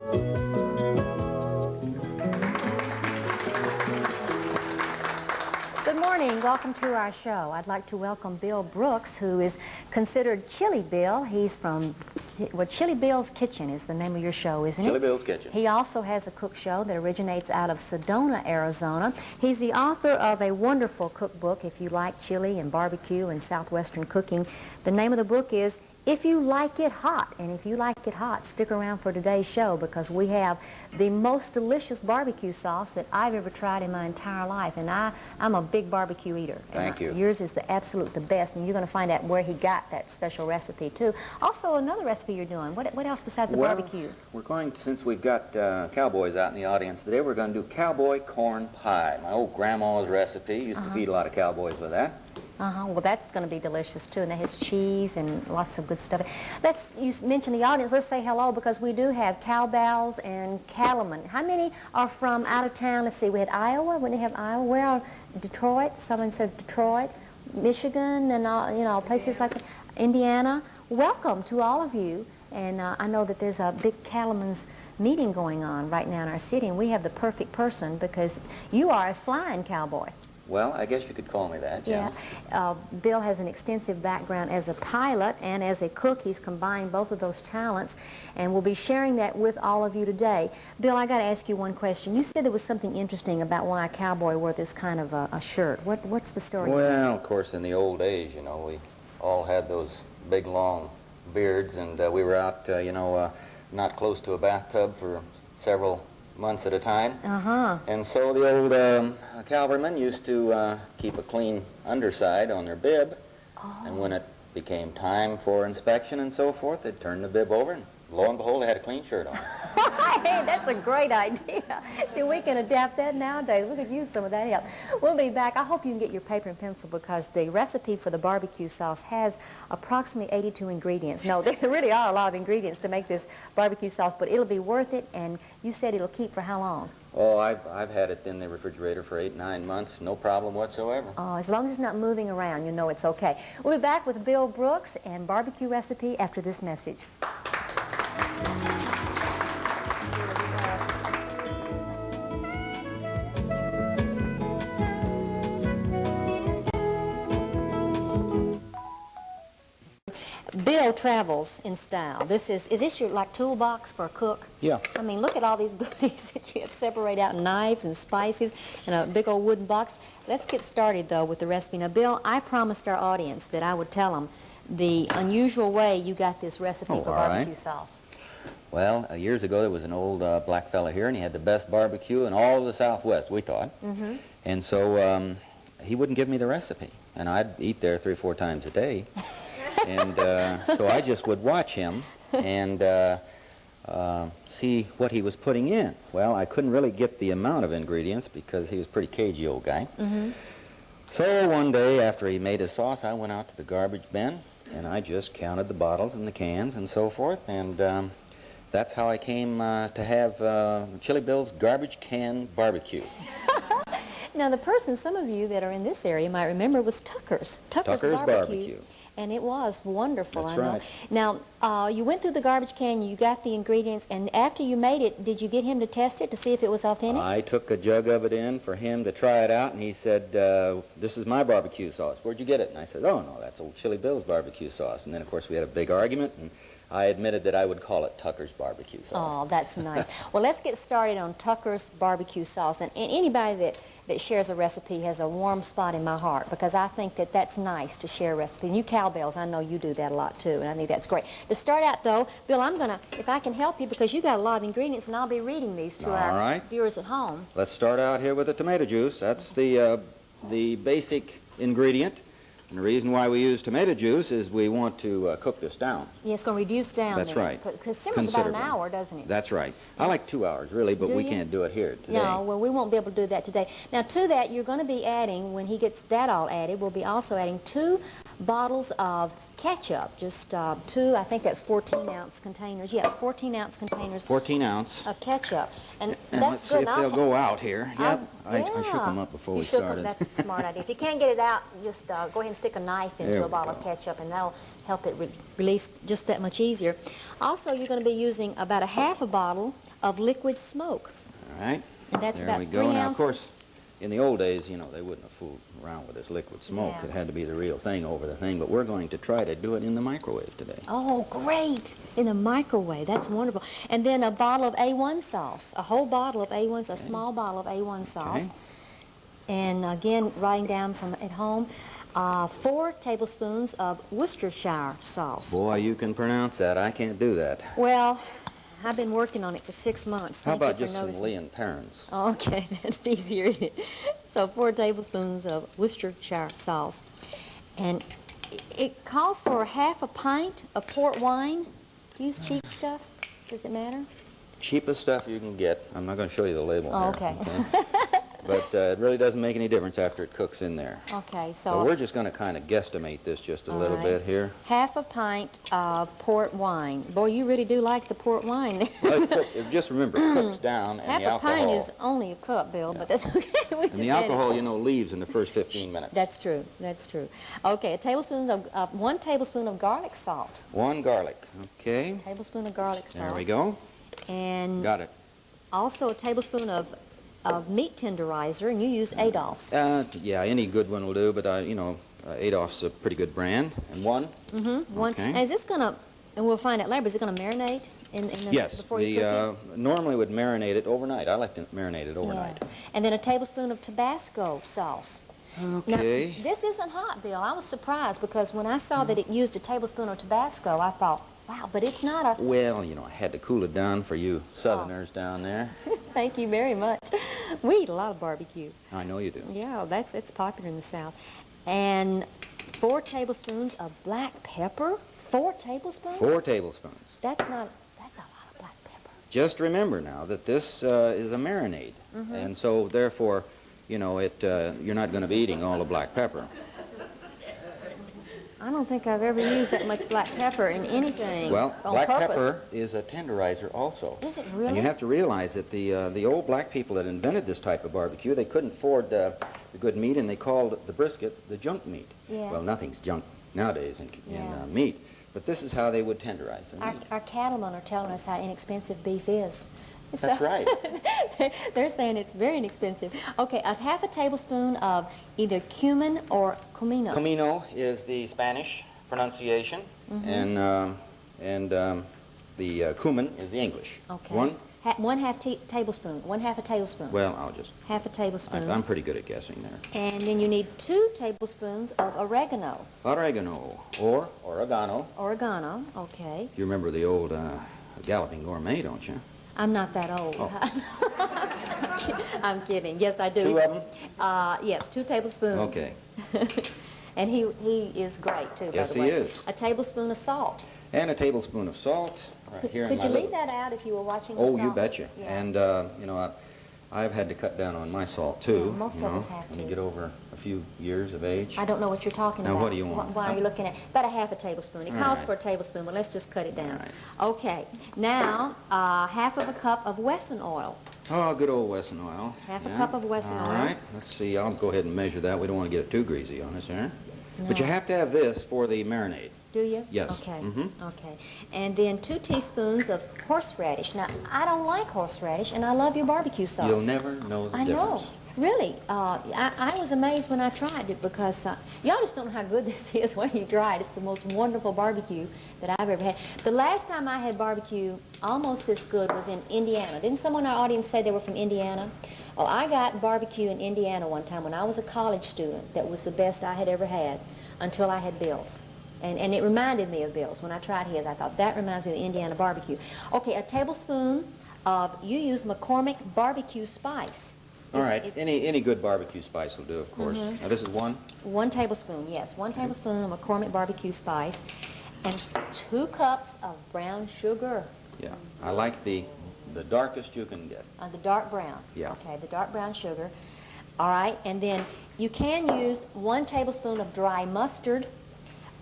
Good morning. Welcome to our show. I'd like to welcome Bill Brooks, who is considered Chili Bill. He's from, well, Chili Bill's Kitchen is the name of your show, isn't it? Chili Bill's Kitchen. He also has a cook show that originates out of Sedona, Arizona. He's the author of a wonderful cookbook, if you like chili and barbecue and southwestern cooking. The name of the book is If You Like It Hot. And if you like it hot, stick around for today's show, because we have the most delicious barbecue sauce that I've ever tried in my entire life. And I'm a big barbecue eater. Thank you. Yours is the best, and you're going to find out where he got that special recipe, too. Also, another recipe you're doing. What else besides the barbecue? We're going, since we've got cowboys out in the audience today, we're going to do cowboy corn pie. My old grandma's recipe. Used to feed a lot of cowboys with that. Well, that's going to be delicious, too, and that has cheese and lots of good stuff. You mentioned the audience. Let's say hello, because we do have cowbells and cattlemen. How many are from out of town? Let's see, we had Iowa. When we have Iowa, where are Detroit? Someone said Detroit, Michigan, and all, you know, places like that. Indiana. Welcome to all of you, and I know that there's a big cattlemen's meeting going on right now in our city, and we have the perfect person, because you are a flying cowboy. Well, I guess you could call me that, yeah. Bill has an extensive background as a pilot and as a cook. He's combined both of those talents, and we'll be sharing that with all of you today. Bill, I got to ask you one question. You said there was something interesting about why a cowboy wore this kind of a shirt. What's the story? Well, of course, in the old days, you know, we all had those big, long beards, and we were out, you know, not close to a bathtub for several months at a time. And so the old cavalrymen used to keep a clean underside on their bib, and when it became time for inspection and so forth, they'd turn the bib over, and lo and behold, they had a clean shirt on. Hey, that's a great idea. See, we can adapt that nowadays. We could use some of that help. We'll be back. I hope you can get your paper and pencil, because the recipe for the barbecue sauce has approximately 82 ingredients. No, there really are a lot of ingredients to make this barbecue sauce, but it'll be worth it, and you said it'll keep for how long? Oh, I've had it in the refrigerator for 8-9 months, no problem whatsoever. Oh, as long as it's not moving around, you know it's okay. We'll be back with Bill Brooks and barbecue recipe after this message. Bill travels in style. Is this your like toolbox for a cook? Yeah. I mean, look at all these goodies that you have separated out, knives and spices and a big old wooden box. Let's get started though with the recipe. Now, Bill, I promised our audience that I would tell them the unusual way you got this recipe for barbecue sauce. Well, years ago there was an old black fella here, and he had the best barbecue in all of the Southwest, we thought. And so he wouldn't give me the recipe, and I'd eat there 3 or 4 times a day. And so I just would watch him and see what he was putting in. Well, I couldn't really get the amount of ingredients because he was a pretty cagey old guy. So one day after he made his sauce, I went out to the garbage bin, and I just counted the bottles and the cans and so forth, and that's how I came to have Chili Bill's Garbage Can Barbecue. Now, the person, some of you that are in this area might remember, was Tucker's Barbecue. And it was wonderful, That's I know. right. Now, you went through the garbage can, you got the ingredients, and after you made it, did you get him to test it to see if it was authentic? I took a jug of it in for him to try it out, and he said, this is my barbecue sauce. Where'd you get it? And I said, oh, no, that's old Chili Bill's barbecue sauce. And then, of course, we had a big argument, and I admitted that I would call it Tucker's barbecue sauce. Oh, that's nice. Well, let's get started on Tucker's barbecue sauce. And anybody that shares a recipe has a warm spot in my heart, because I think that that's nice to share recipes. And you cowbells, I know you do that a lot too, and I think that's great. To start out though, Bill, I'm going to, if I can help you, because you got a lot of ingredients, and I'll be reading these to our viewers at home. Let's start out here with the tomato juice. That's the basic ingredient. And the reason why we use tomato juice is we want to cook this down. Yeah, it's going to reduce down. That's right. Because simmers about an hour, doesn't it? That's right. I like 2 hours, really, but we can't do it here today. No, well, we won't be able to do that today. Now, to that, you're going to be adding, when he gets that all added, we'll be also adding 2 bottles of ketchup, just 2, I think that's 14-ounce containers. Yes, 14-ounce containers. 14 ounce. Of ketchup. And that's good. Let's see if they'll go out here. Yep, I shook them up before we started. That's a smart idea. If you can't get it out, just go ahead and stick a knife into a bottle of ketchup, and that'll help it release just that much easier. Also, you're going to be using about a half a bottle of liquid smoke. All right. And that's there about we 3 go. ounces. Now, of course, in the old days, you know, they wouldn't have fooled around with this liquid smoke. Yeah. It had to be the real thing over the thing, but we're going to try to do it in the microwave today. Oh, great. In the microwave. That's wonderful. And then a bottle of A1 sauce, a whole bottle of A1, a small bottle of A1 sauce. Okay. And again, writing down from at home, 4 tablespoons of Worcestershire sauce. Boy, you can pronounce that. I can't do that. Well, I've been working on it for 6 months. How Thank you about for just some noticing. Lee and Perrins? Okay, that's easier, isn't it? So 4 tablespoons of Worcestershire sauce. And it calls for half a pint of port wine. Use cheap stuff. Does it matter? Cheapest stuff you can get. I'm not going to show you the label Oh, here. okay. But it really doesn't make any difference after it cooks in there. Okay, So so we're just going to kind of guesstimate this just a All little right. bit here. half a pint of port wine. Boy, you really do like the port wine. Well, just remember, it cooks down, and Half the a alcohol. pint is only a cup, Bill, but that's okay. We And just the add it. alcohol, you know, leaves in the first 15 minutes. That's true. That's true. Okay, a tablespoon of 1 tablespoon of garlic salt. 1 garlic. Okay. Tablespoon of garlic salt. There we go. And Got it. also a tablespoon of meat tenderizer, and you use Adolph's. Yeah, any good one will do, but you know, Adolph's a pretty good brand. And 1? One. Okay. And is this gonna? And we'll find out later. Is it gonna marinate in the Yes. before you cook it? Normally would marinate it overnight. I like to marinate it overnight. Yeah. And then a tablespoon of Tabasco sauce. Okay. Now, this isn't hot, Bill. I was surprised because when I saw that it used a tablespoon of Tabasco, I thought, wow, but it's not a... Well, you know, I had to cool it down for you Southerners down there. Thank you very much. We eat a lot of barbecue. I know you do. Yeah, it's popular in the South. And 4 tablespoons of black pepper. 4 tablespoons? 4 tablespoons. That's a lot of black pepper. Just remember now that this is a marinade, and so therefore, you know, you're not going to be eating all the black pepper. I don't think I've ever used that much black pepper in anything Well, on black purpose. pepper is a tenderizer also. Is it really? And you have to realize that the old black people that invented this type of barbecue, they couldn't afford the good meat, and they called the brisket the junk meat. Yeah. Well, nothing's junk nowadays in Yeah. meat, but this is how they would tenderize the meat. Our cattlemen are telling us how inexpensive beef is. That's right. They're saying it's very inexpensive. Okay, a half a tablespoon of either cumin or comino. Comino is the Spanish pronunciation, and the cumin is the English. Okay. One? Half a tablespoon. Half a tablespoon. Well, I'll just... Half a tablespoon. I'm pretty good at guessing there. And then you need 2 tablespoons of oregano. Oregano, or oregano. Oregano, okay. You remember the old Galloping Gourmet, don't you? I'm not that old. Oh. I'm kidding. Yes, I do. 2 of them? Yes, 2 tablespoons. Okay. And he is great, too, Yes, by the way. he is. A tablespoon of salt. And a tablespoon of salt right here in Could my you little... leave that out if you were watching the Oh, salt? you betcha. Yeah. And, you know, I've had to cut down on my salt, too. Yeah, most you of know, us have when you to. get over a few years of age. I don't know what you're talking Now, about. what do you want? Why are you looking at? About a half a tablespoon. It All calls right. for a tablespoon, but let's just cut it down. All right. Okay. Now, half of a cup of Wesson oil. Oh, good old Wesson oil. Half a cup of Wesson oil. All right. Let's see. I'll go ahead and measure that. We don't want to get it too greasy on us here. But you No. have to have this for the marinade. Do you? Yes. Okay. Mhm. Okay. And then 2 teaspoons of horseradish. Now, I don't like horseradish, and I love your barbecue sauce. You'll never know the I know. difference. Really. I was amazed when I tried it because y'all just don't know how good this is when you try it. It's the most wonderful barbecue that I've ever had. The last time I had barbecue almost this good was in Indiana. Didn't someone in our audience say they were from Indiana? Well, I got barbecue in Indiana one time when I was a college student. That was the best I had ever had until I had Bill's. And it reminded me of Bill's. When I tried his, I thought, that reminds me of the Indiana barbecue. Okay, a tablespoon of, you use McCormick barbecue spice. All right. Any good barbecue spice will do, of course. Now, this is 1. 1 tablespoon, yes. 1 tablespoon of McCormick barbecue spice. And 2 cups of brown sugar. Yeah. I like the darkest you can get. The dark brown. Yeah. Okay, the dark brown sugar. All right, and then you can use 1 tablespoon of dry mustard,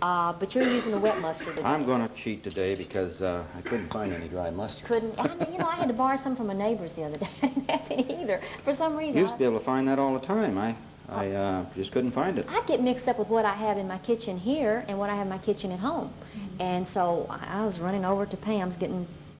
but you're using the wet mustard today. I'm going to cheat today because I couldn't find any dry mustard. I had to borrow some from my neighbors the other day. I didn't have any either. For some reason, You used to be able to find that all the time. I just couldn't find it. I get mixed up with what I have in my kitchen here and what I have in my kitchen at home. And so I was running over to Pam's getting